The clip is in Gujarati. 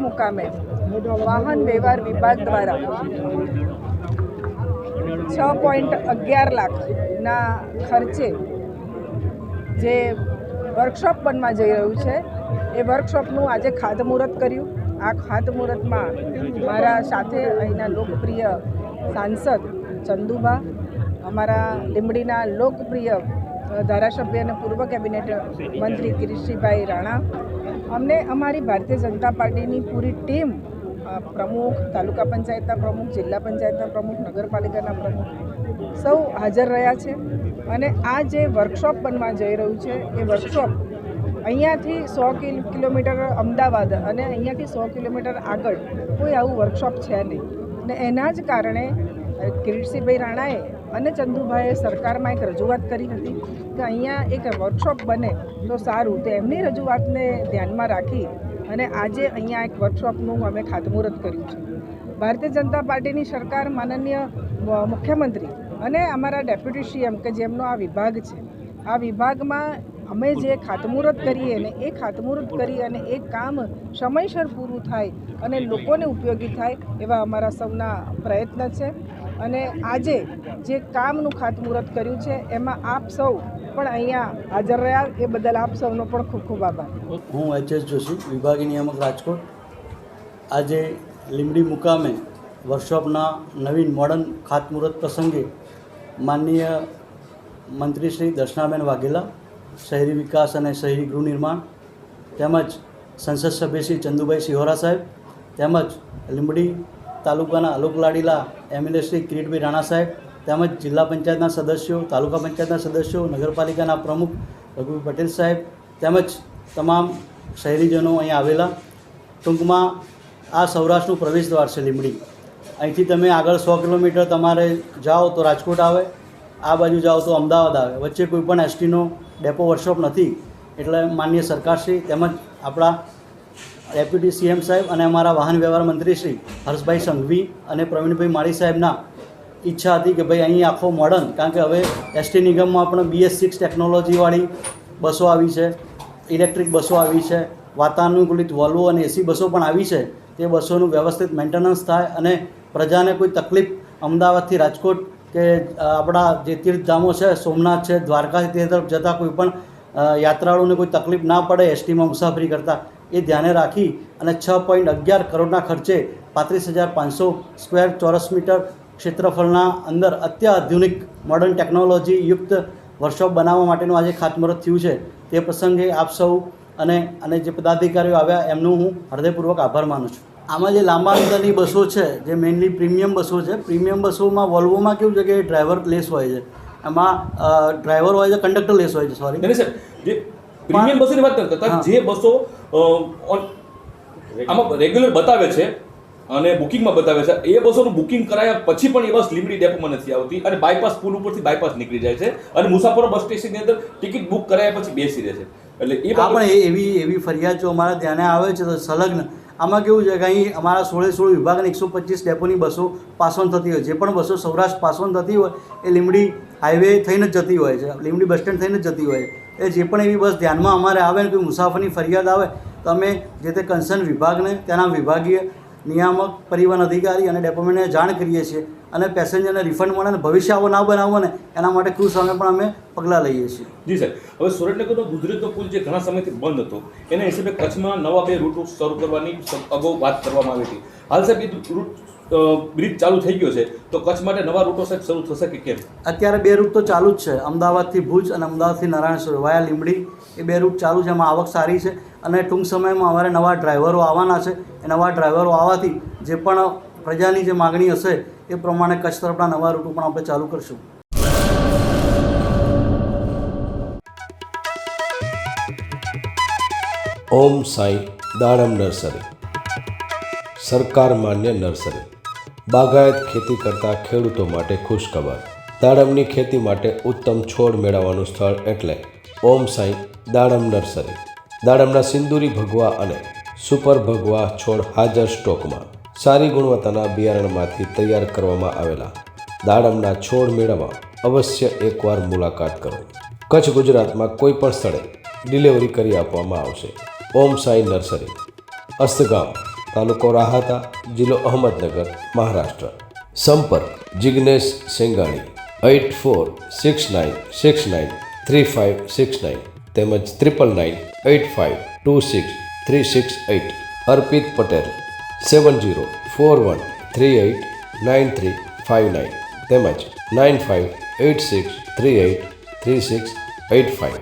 મુકામે વાહન વ્યવહાર વિભાગ દ્વારા 6.11 લાખના ખર્ચે જે વર્કશોપ બનવા જઈ રહ્યું છે એ વર્કશોપનું આજે ખાતમુહૂર્ત કર્યું. આ ખાતમુહૂર્તમાં મારા સાથે અહીંના લોકપ્રિય સાંસદ ચંદુભા, અમારા લીંબડીના લોકપ્રિય ધારાસભ્ય અને પૂર્વ કેબિનેટ મંત્રી કિરીટસિંહભાઈ રાણા, અમને અમારી ભારતીય જનતા પાર્ટીની પૂરી ટીમ, પ્રમુખ, તાલુકા પંચાયતના પ્રમુખ, જિલ્લા પંચાયતના પ્રમુખ, નગરપાલિકાના પ્રમુખ સૌ હાજર રહ્યા છે. અને આ જે વર્કશોપ બનવા જઈ રહ્યું છે એ વર્કશોપ અહીંયાથી 100 કિલોમીટર અમદાવાદ અને અહીંયાથી 100 કિલોમીટર આગળ કોઈ આવું વર્કશોપ છે નહીં. ને એના જ કારણે કિરીટસિંહભાઈ રાણાએ અને ચંદુભાઈએ સરકારમાં એક રજૂઆત કરી હતી કે અહીંયા એક વર્કશોપ બને તો સારું. તો એમની રજૂઆતને ધ્યાનમાં રાખી અને આજે અહીંયા એક વર્કશોપનું અમે ખાતમુહૂર્ત કર્યું છે. ભારતીય જનતા પાર્ટીની સરકાર, માનનીય મુખ્યમંત્રી અને અમારા ડેપ્યુટી સીએમ કે જેમનો આ વિભાગ છે, આ વિભાગમાં અમે જે ખાતમુહૂર્ત કરીએ ને એ ખાતમુહૂર્ત કરી અને એ કામ સમયસર પૂરું થાય અને લોકોને ઉપયોગી થાય એવા અમારા સૌના પ્રયત્ન છે. અને આજે જે કામનું ખાતમુહૂર્ત કર્યું છે એમાં આપ સૌ પણ અહીંયા હાજર રહ્યા, એ બદલ આપ સૌનો પણ ખૂબ ખૂબ આભાર. હું એચ.એસ. જોશી, વિભાગીય નિયામક રાજકોટ. આજે લીંબડી મુકામે વર્કશોપના નવીન મોડર્ન ખાતમુહૂર્ત પ્રસંગે માનનીય મંત્રી શ્રી દર્શનાબેન વાઘેલા, શહેરી વિકાસ અને શહેરી ગૃહ નિર્માણ, તેમજ સંસદ સભ્ય શ્રી ચંદુભાઈ સિહોરા સાહેબ, તેમજ લીંબડી તાલુકાના લોકલાડીલા એમએલએ શ્રી કિરીટભાઈ રાણા સાહેબ, તેમજ જિલ્લા પંચાયતના સદસ્યો, તાલુકા પંચાયતના સદસ્યો, નગરપાલિકાના પ્રમુખ રઘુભાઈ પટેલ સાહેબ, તેમજ તમામ શહેરીજનો અહીં આવેલા. ટૂંકમાં આ સૌરાષ્ટ્રનું પ્રવેશ દ્વાર છે લીંબડી. અહીંથી તમે આગળ 100 કિલોમીટર તમારે જાઓ તો રાજકોટ આવે, આ બાજુ જાઓ તો અમદાવાદ આવે. વચ્ચે કોઈ પણ એસટીનો ડેપો વર્કશોપ નથી. એટલે માનનીય સરકારશ્રી તેમજ આપણા ડેપ્યુટી સીએમ સાહેબ અને અમારા વાહન વ્યવહાર મંત્રી શ્રી હર્ષભાઈ સંઘવી અને પ્રવીણભાઈ માળી સાહેબના ઈચ્છા હતી કે ભાઈ અહીં આખો મોડર્ન, કારણ કે હવે એસટી નિગમમાં પણ BS6 ટેકનોલોજીવાળી બસો આવી છે, ઇલેક્ટ્રિક બસો આવી છે, વાતાનુકૂલિત વોલ્વો અને એસી બસો પણ આવી છે. તે બસોનું વ્યવસ્થિત મેન્ટેનન્સ થાય અને પ્રજાને કોઈ તકલીફ અમદાવાદથી રાજકોટ કે આપણા જે તીર્થધામો છે, સોમનાથ છે, દ્વારકાથી તે તરફ જતાં કોઈ પણ યાત્રાળુઓને કોઈ તકલીફ ના પડે એસટીમાં મુસાફરી કરતાં, એ ધ્યાને રાખી અને 6.11 કરોડના ખર્ચે 35,500 સ્ક્વેર ચોરસ મીટર ક્ષેત્રફળના અંદર અત્યાધુનિક મોડર્ન ટેકનોલોજી યુક્ત વર્કશોપ બનાવવા માટેનું આજે ખાતમુહૂર્ત થયું છે. તે પ્રસંગે આપ સૌ અને જે પદાધિકારીઓ આવ્યા એમનું હું હૃદયપૂર્વક આભાર માનું છું. આમાં જે લાંબા અંતરની બસો છે, જે મેઇનલી પ્રીમિયમ બસો છે, પ્રીમિયમ બસોમાં વોલ્વોમાં કેવું છે કે ડ્રાઈવર લેસ હોય છે, એમાં ડ્રાઈવર હોય છે, કંડક્ટર લેસ હોય છે. સોરી જે પ્રીમિયમ બસોની વાત કરતા, જે બસો આમાં રેગ્યુલર બતાવે છે અને બુકિંગમાં બતાવે છે, એ બસોનું બુકિંગ કરાયા પછી પણ એ બસ લીંબડી ડેપોમાં નથી આવતી અને બાયપાસ પુલ ઉપરથી બાયપાસ નીકળી જાય છે અને મુસાફરો બસ સ્ટેશનની અંદર ટિકિટ બુક કરાયા પછી બેસી રહે છે. એટલે એ પણ એવી ફરિયાદ જો અમારા ધ્યાને આવે છે તો સંલગ્ન આમાં કેવું છે કે અહીં અમારા 16 વિભાગની 125 ડેપોની બસો પાસ ઓન થતી હોય. જે પણ બસો સૌરાષ્ટ્ર પાસ ઓન થતી હોય એ લીંબડી હાઈવે થઈને જ જતી હોય છે, લીંબડી બસ સ્ટેન્ડ થઈને જ જતી હોય છે. એ જે પણ એવી બસ ધ્યાનમાં અમારે આવે ને કોઈ મુસાફરની ફરિયાદ આવે તો અમે જે તે કન્સર્ન વિભાગને, તેના વિભાગીય નિયામક, પરિવહન અધિકારી અને ડેપોમેન્ટને જાણ કરીએ છીએ અને પેસેન્જરને રિફંડ મળે ને ભવિષ્ય આવો ના બનાવો ને એના માટે ક્રૂ સામે પણ અમે પગલાં લઈએ છીએ. જી સર, હવે સુરેન્દ્રનગરનો ગુજરાતનો પુલ જે ઘણા સમયથી બંધ હતો એના હિસાબે કચ્છમાં નવા 2 રૂટો શરૂ કરવાની અગાઉ વાત કરવામાં આવી હતી. હાલ સાહેબ એ રૂટ બ્રિજ ચાલુ થઈ ગયો છે, તો કચ્છ માટે નવા રૂટો સાહેબ શરૂ થશે કે કેમ? અત્યારે 2 રૂટ તો ચાલુ જ છે, અમદાવાદથી ભુજ અને અમદાવાદથી નારાયણસરોવર વાયા લીંબડી. એ 2 રૂટ ચાલુ છે, એમાં આવક સારી છે અને ટૂંક સમયમાં અમારે નવા ડ્રાઈવરો આવવાના છે. એ નવા ડ્રાઈવરો આવવાથી જે પણ પ્રજાની જે માગણી હશે એ પ્રમાણે કચ્છ તરફના નવા રૂટો પણ આપણે ચાલુ કરશું. ઓમ સાંઈ દાડમ નર્સરી, સરકાર માન્ય નર્સરી, બાગાયત ખેતી કરતા ખેડૂતો માટે ખુશખબર. દાડમની ખેતી માટે ઉત્તમ છોડ મેળવવાનું સ્થળ એટલે ઓમ સાંઈ દાડમ નર્સરી. દાડમના સિંદૂરી ભગવા અને સુપર ભગવા છોડ હાજર સ્ટોકમાં. સારી ગુણવત્તાના બિયારણમાંથી તૈયાર કરવામાં આવેલા દાડમના છોડ મેળવવા અવશ્ય એકવાર મુલાકાત કરો. કચ્છ ગુજરાતમાં કોઈ પણ સ્થળે ડિલિવરી કરી આપવામાં આવશે. ઓમ સાંઈ નર્સરી, અસ્તગામ, તાલુકો રાહાતા, જિલ્લો અહમદનગર, મહારાષ્ટ્ર. સંપર્ક જિગ્નેશ સેંગાણી 8469693569 તેમજ 9998526368. અર્પિત પટેલ 7041389359 તેમજ 9586383685.